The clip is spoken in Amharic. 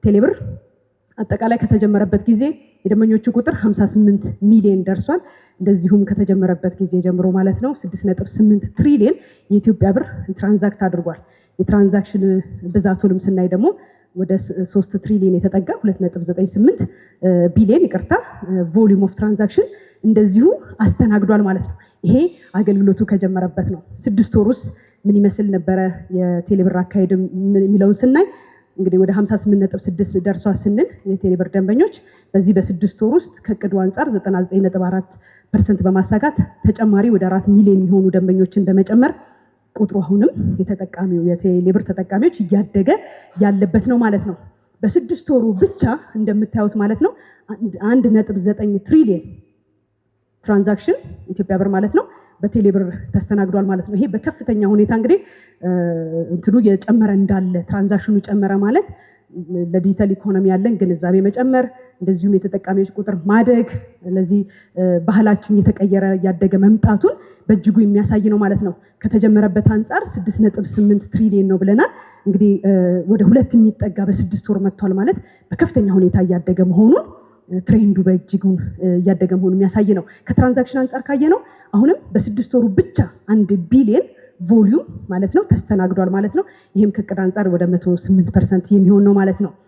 ቴሌብር አጠቃላይ ከተጀመረበት ጊዜ የደንበኞቹ ቁጥር 58 ሚሊዮን ደርሷል። እንደዚሁም ከተጀመረበት ጊዜ ጀምሮ ማለት ነው 6.8 ትሪሊዮን የኢትዮጵያ ብር ትራንዛክት አድርጓል። የትራንዛክሽን ብዛቱንም ስናይ ደግሞ ወደ 3 ትሪሊዮን የተጠጋ 2.98 ቢሊዮን ቮሊዩም ኦፍ ትራንዛክሽን እንደዚሁ አስተናግዷል ማለት ነው። ይሄ አገልግሎቱ ከጀመረበት ነው። 6 ወር ውስጥ ምን ይመስል ነበረ የቴሌብር አካሄድ የሚለውን ስናይ እንግዲህ ወደ 58.6 ደርሷል ስንል የቴሌብር ደንበኞች በዚህ በ6 ወር ውስጥ ከቅዱ አንጻር 99.4% በማሳካት ተጨማሪ ወደ 4 ሚሊዮን የሚሆኑ ደንበኞችን በመጨመር ቁጥሩ አሁንም የተጠቃሚው የቴሌብር ተጠቃሚዎች እያደገ ያለበት ነው ማለት ነው። በ6 ወሩ ብቻ እንደምታዩት ማለት ነው 1.9 ትሪሊዮን ትራንዛክሽን ኢትዮጵያ ብር ማለት ነው በቴሌብር ተስተናግዷል ማለት ነው። ይሄ በከፍተኛ ሁኔታ እንግዲህ እንትኑ የጨመረ እንዳለ ትራንዛክሽኑ ጨመረ ማለት ለዲጂታል ኢኮኖሚ ያለን ግንዛቤ መጨመር እንደዚሁም የተጠቃሚዎች ቁጥር ማደግ ለዚህ ባህላችን የተቀየረ ያደገ መምጣቱን በእጅጉ የሚያሳይ ነው ማለት ነው። ከተጀመረበት አንጻር 6.8 ትሪሊዮን ነው ብለናል። እንግዲህ ወደ 2 የሚጠጋ በ6 ወር መጥቷል ማለት በከፍተኛ ሁኔታ እያደገ መሆኑን ትሬንዱ በእጅጉ እያደገ መሆኑን የሚያሳይ ነው። ከትራንዛክሽን አንጻር ካየ ነው አሁንም በ6 ወሩ ብቻ 1 ቢሊዮን ቮሊዩም ማለት ነው ተስተናግዷል ማለት ነው። ይህም ከቅድ አንጻር ወደ 108% የሚሆን ነው ማለት ነው።